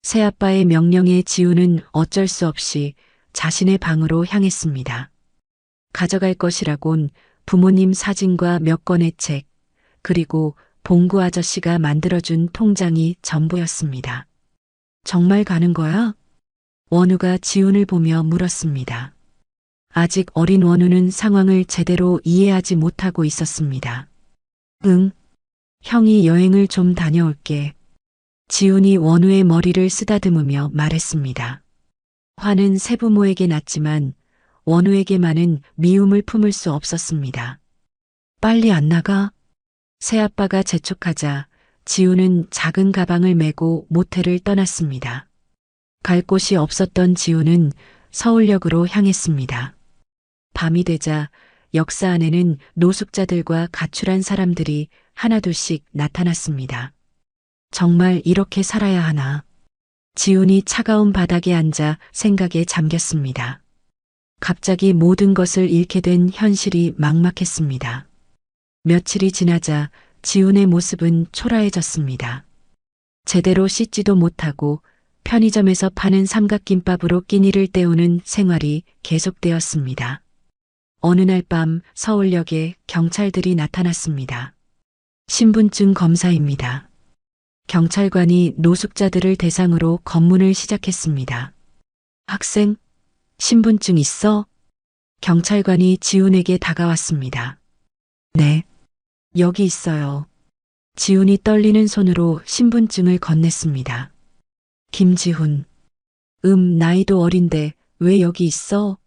새아빠의 명령에 지우는 어쩔 수 없이 자신의 방으로 향했습니다. 가져갈 것이라곤 부모님 사진과 몇 권의 책, 그리고 봉구 아저씨가 만들어준 통장이 전부였습니다. 정말 가는 거야? 원우가 지훈을 보며 물었습니다. 아직 어린 원우는 상황을 제대로 이해하지 못하고 있었습니다. 응, 형이 여행을 좀 다녀올게. 지훈이 원우의 머리를 쓰다듬으며 말했습니다. 화는 새부모에게 났지만 원우에게만은 미움을 품을 수 없었습니다. 빨리 안 나가? 새아빠가 재촉하자 지훈은 작은 가방을 메고 모텔을 떠났습니다. 갈 곳이 없었던 지훈은 서울역으로 향했습니다. 밤이 되자 역사 안에는 노숙자들과 가출한 사람들이 하나둘씩 나타났습니다. 정말 이렇게 살아야 하나. 지훈이 차가운 바닥에 앉아 생각에 잠겼습니다. 갑자기 모든 것을 잃게 된 현실이 막막했습니다. 며칠이 지나자 지훈의 모습은 초라해졌습니다. 제대로 씻지도 못하고 편의점에서 파는 삼각김밥으로 끼니를 때우는 생활이 계속되었습니다. 어느 날 밤 서울역에 경찰들이 나타났습니다. 신분증 검사입니다. 경찰관이 노숙자들을 대상으로 검문을 시작했습니다. 학생, 신분증 있어? 경찰관이 지훈에게 다가왔습니다. 네, 여기 있어요. 지훈이 떨리는 손으로 신분증을 건넸습니다. 김지훈. 나이도 어린데 왜 여기 있어?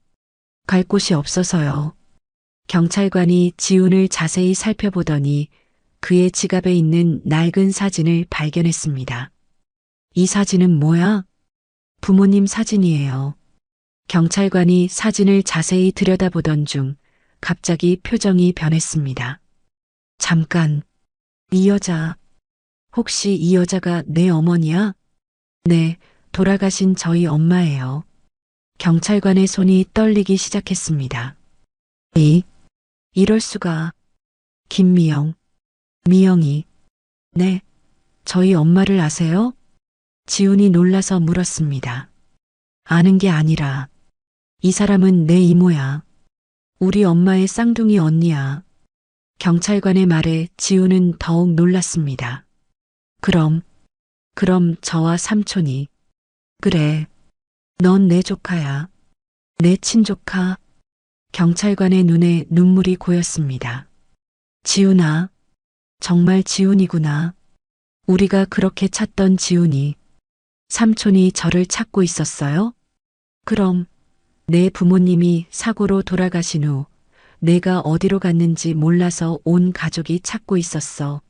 갈 곳이 없어서요. 경찰관이 지훈을 자세히 살펴보더니 그의 지갑에 있는 낡은 사진을 발견했습니다. 이 사진은 뭐야? 부모님 사진이에요. 경찰관이 사진을 자세히 들여다보던 중 갑자기 표정이 변했습니다. 잠깐, 이 여자, 혹시 이 여자가 내 어머니야? 네, 돌아가신 저희 엄마예요. 경찰관의 손이 떨리기 시작했습니다. 이럴 수가. 김미영. 미영이. 네, 저희 엄마를 아세요? 지훈이 놀라서 물었습니다. 아는 게 아니라 이 사람은 내 이모야. 우리 엄마의 쌍둥이 언니야. 경찰관의 말에 지훈은 더욱 놀랐습니다. 그럼 저와 삼촌이. 그래, 넌 내 조카야. 내 친조카. 경찰관의 눈에 눈물이 고였습니다. 지훈아, 정말 지훈이구나. 우리가 그렇게 찾던 지훈이. 삼촌이 저를 찾고 있었어요? 그럼 내 부모님이 사고로 돌아가신 후 내가 어디로 갔는지 몰라서 온 가족이 찾고 있었어.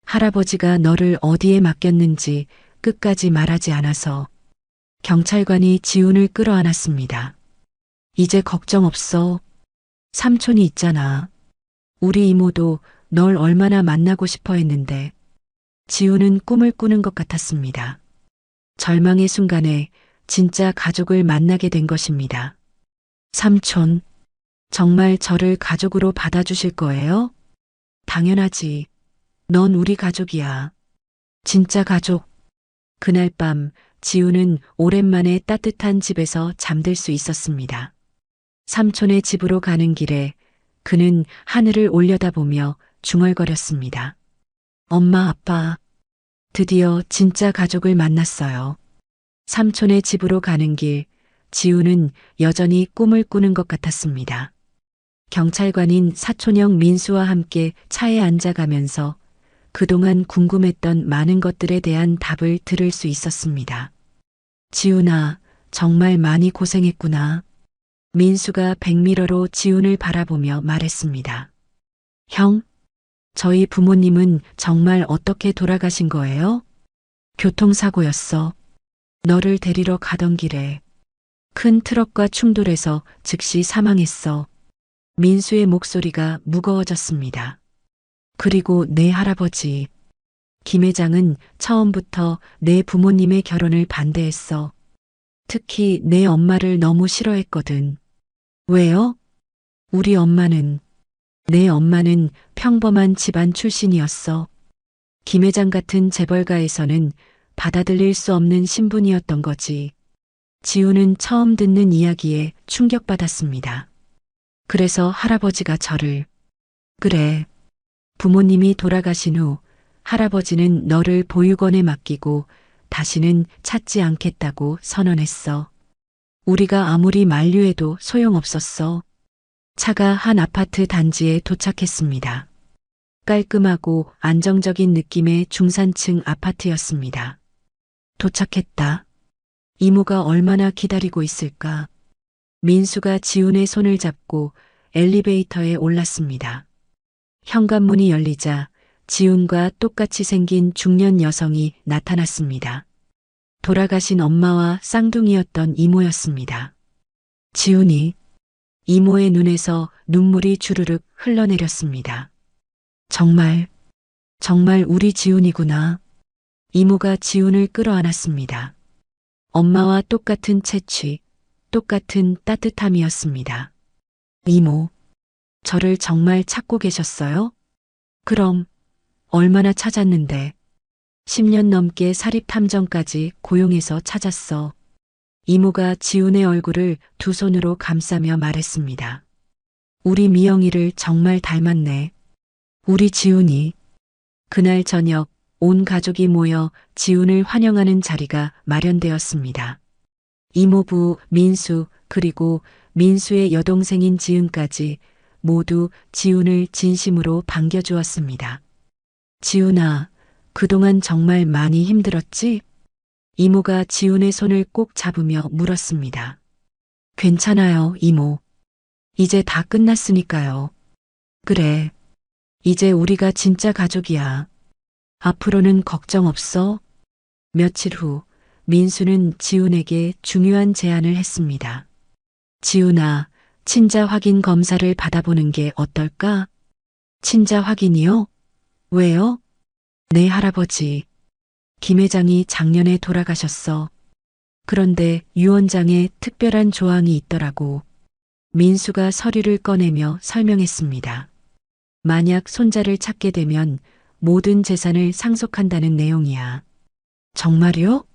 할아버지가 너를 어디에 맡겼는지 끝까지 말하지 않아서. 경찰관이 지훈을 끌어안았습니다. 이제 걱정 없어. 삼촌이 있잖아. 우리 이모도 널 얼마나 만나고 싶어 했는데 지우는 꿈을 꾸는 것 같았습니다. 절망의 순간에 진짜 가족을 만나게 된 것입니다. 삼촌, 정말 저를 가족으로 받아주실 거예요? 당연하지. 넌 우리 가족이야. 진짜 가족. 그날 밤 지우는 오랜만에 따뜻한 집에서 잠들 수 있었습니다. 삼촌의 집으로 가는 길에 그는 하늘을 올려다보며 중얼거렸습니다. 엄마, 아빠, 드디어 진짜 가족을 만났어요. 삼촌의 집으로 가는 길, 지우는 여전히 꿈을 꾸는 것 같았습니다. 경찰관인 사촌형 민수와 함께 차에 앉아가면서 그동안 궁금했던 많은 것들에 대한 답을 들을 수 있었습니다. 지훈아, 정말 많이 고생했구나. 민수가 백미러로 지훈을 바라보며 말했습니다. 형, 저희 부모님은 정말 어떻게 돌아가신 거예요? 교통사고였어. 너를 데리러 가던 길에 큰 트럭과 충돌해서 즉시 사망했어. 민수의 목소리가 무거워졌습니다. 그리고 내 할아버지, 김 회장은 처음부터 내 부모님의 결혼을 반대했어. 특히 내 엄마를 너무 싫어했거든. 왜요? 내 엄마는 평범한 집안 출신이었어. 김 회장 같은 재벌가에서는 받아들일 수 없는 신분이었던 거지. 지우는 처음 듣는 이야기에 충격받았습니다. 그래서 할아버지가 저를, 그래, 부모님이 돌아가신 후 할아버지는 너를 보육원에 맡기고 다시는 찾지 않겠다고 선언했어. 우리가 아무리 만류해도 소용없었어. 차가 한 아파트 단지에 도착했습니다. 깔끔하고 안정적인 느낌의 중산층 아파트였습니다. 도착했다. 이모가 얼마나 기다리고 있을까? 민수가 지훈의 손을 잡고 엘리베이터에 올랐습니다. 현관문이 열리자 지훈과 똑같이 생긴 중년 여성이 나타났습니다. 돌아가신 엄마와 쌍둥이였던 이모였습니다. 지훈이, 이모의 눈에서 눈물이 주르륵 흘러내렸습니다. 정말 우리 지훈이구나. 이모가 지훈을 끌어안았습니다. 엄마와 똑같은 채취, 똑같은 따뜻함이었습니다. 이모, 저를 정말 찾고 계셨어요? 그럼 얼마나 찾았는데 10년 넘게 사립탐정까지 고용해서 찾았어. 이모가 지훈의 얼굴을 두 손으로 감싸며 말했습니다. 우리 미영이를 정말 닮았네. 우리 지훈이. 그날 저녁 온 가족이 모여 지훈을 환영하는 자리가 마련되었습니다. 이모부 민수 그리고 민수의 여동생인 지은까지 모두 지훈을 진심으로 반겨주었습니다. 지훈아, 그동안 정말 많이 힘들었지? 이모가 지훈의 손을 꼭 잡으며 물었습니다. 괜찮아요, 이모. 이제 다 끝났으니까요. 그래, 이제 우리가 진짜 가족이야. 앞으로는 걱정 없어. 며칠 후 민수는 지훈에게 중요한 제안을 했습니다. 지훈아, 친자 확인 검사를 받아보는 게 어떨까? 친자 확인이요? 왜요? 내 할아버지, 김 회장이 작년에 돌아가셨어. 그런데 유언장에 특별한 조항이 있더라고. 민수가 서류를 꺼내며 설명했습니다. 만약 손자를 찾게 되면 모든 재산을 상속한다는 내용이야. 정말요?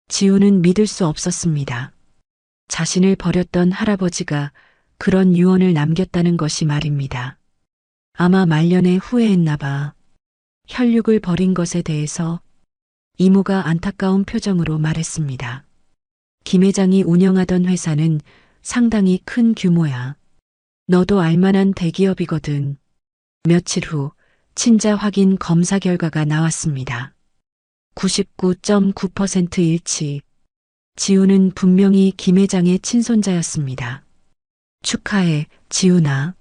지훈은 믿을 수 없었습니다. 자신을 버렸던 할아버지가 그런 유언을 남겼다는 것이 말입니다. 아마 말년에 후회했나 봐. 혈육을 버린 것에 대해서 이모가 안타까운 표정으로 말했습니다. 김 회장이 운영하던 회사는 상당히 큰 규모야. 너도 알만한 대기업이거든. 며칠 후 친자 확인 검사 결과가 나왔습니다. 99.9% 일치. 지훈은 분명히 김 회장의 친손자였습니다. 축하해, 지훈아.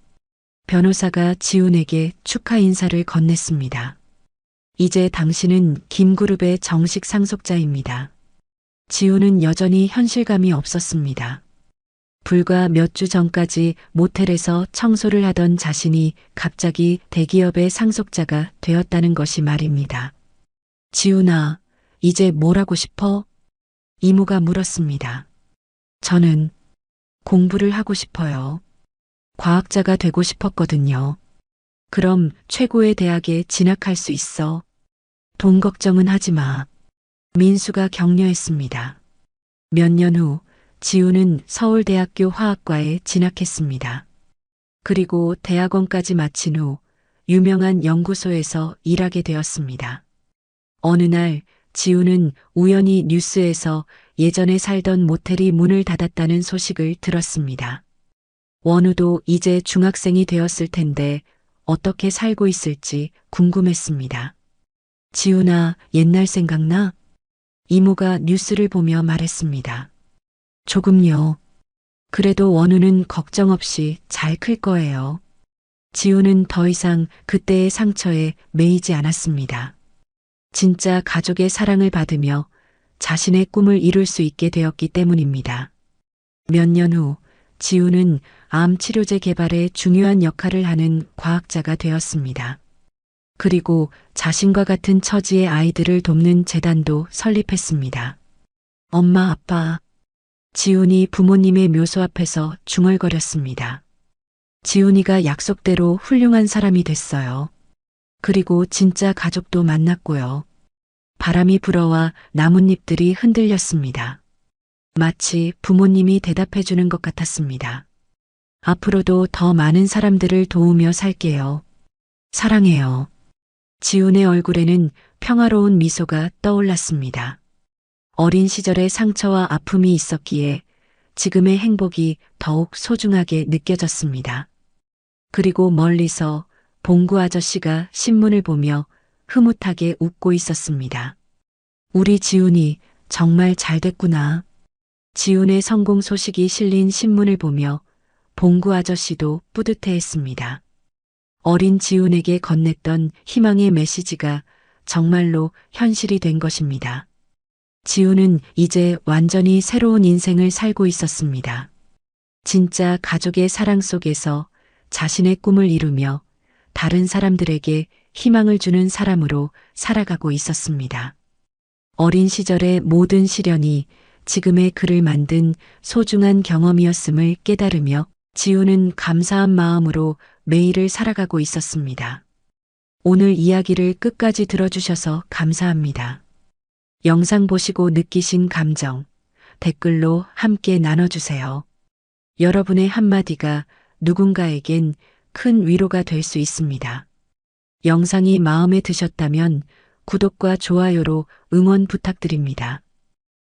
변호사가 지훈에게 축하 인사를 건넸습니다. 이제 당신은 김그룹의 정식 상속자입니다. 지훈은 여전히 현실감이 없었습니다. 불과 몇 주 전까지 모텔에서 청소를 하던 자신이 갑자기 대기업의 상속자가 되었다는 것이 말입니다. 지훈아, 이제 뭘 하고 싶어? 이모가 물었습니다. 저는 공부를 하고 싶어요. 과학자가 되고 싶었거든요. 그럼 최고의 대학에 진학할 수 있어. 돈 걱정은 하지 마. 민수가 격려했습니다. 몇 년 후 지우는 서울대학교 화학과에 진학했습니다. 그리고 대학원까지 마친 후 유명한 연구소에서 일하게 되었습니다. 어느 날 지우는 우연히 뉴스에서 예전에 살던 모텔이 문을 닫았다는 소식을 들었습니다. 원우도 이제 중학생이 되었을 텐데 어떻게 살고 있을지 궁금했습니다. 지훈아, 옛날 생각나? 이모가 뉴스를 보며 말했습니다. 조금요. 그래도 원우는 걱정 없이 잘 클 거예요. 지훈은 더 이상 그때의 상처에 매이지 않았습니다. 진짜 가족의 사랑을 받으며 자신의 꿈을 이룰 수 있게 되었기 때문입니다. 몇 년 후 지훈은 암 치료제 개발에 중요한 역할을 하는 과학자가 되었습니다. 그리고 자신과 같은 처지의 아이들을 돕는 재단도 설립했습니다. 엄마, 아빠. 지훈이 부모님의 묘소 앞에서 중얼거렸습니다. 지훈이가 약속대로 훌륭한 사람이 됐어요. 그리고 진짜 가족도 만났고요. 바람이 불어와 나뭇잎들이 흔들렸습니다. 마치 부모님이 대답해 주는 것 같았습니다. 앞으로도 더 많은 사람들을 도우며 살게요. 사랑해요. 지훈의 얼굴에는 평화로운 미소가 떠올랐습니다. 어린 시절의 상처와 아픔이 있었기에 지금의 행복이 더욱 소중하게 느껴졌습니다. 그리고 멀리서 봉구 아저씨가 신문을 보며 흐뭇하게 웃고 있었습니다. 우리 지훈이 정말 잘 됐구나. 지훈의 성공 소식이 실린 신문을 보며 봉구 아저씨도 뿌듯해했습니다. 어린 지훈에게 건넸던 희망의 메시지가 정말로 현실이 된 것입니다. 지훈은 이제 완전히 새로운 인생을 살고 있었습니다. 진짜 가족의 사랑 속에서 자신의 꿈을 이루며 다른 사람들에게 희망을 주는 사람으로 살아가고 있었습니다. 어린 시절의 모든 시련이 지금의 그를 만든 소중한 경험이었음을 깨달으며 지훈은 감사한 마음으로 매일을 살아가고 있었습니다. 오늘 이야기를 끝까지 들어주셔서 감사합니다. 영상 보시고 느끼신 감정, 댓글로 함께 나눠주세요. 여러분의 한마디가 누군가에겐 큰 위로가 될 수 있습니다. 영상이 마음에 드셨다면 구독과 좋아요로 응원 부탁드립니다.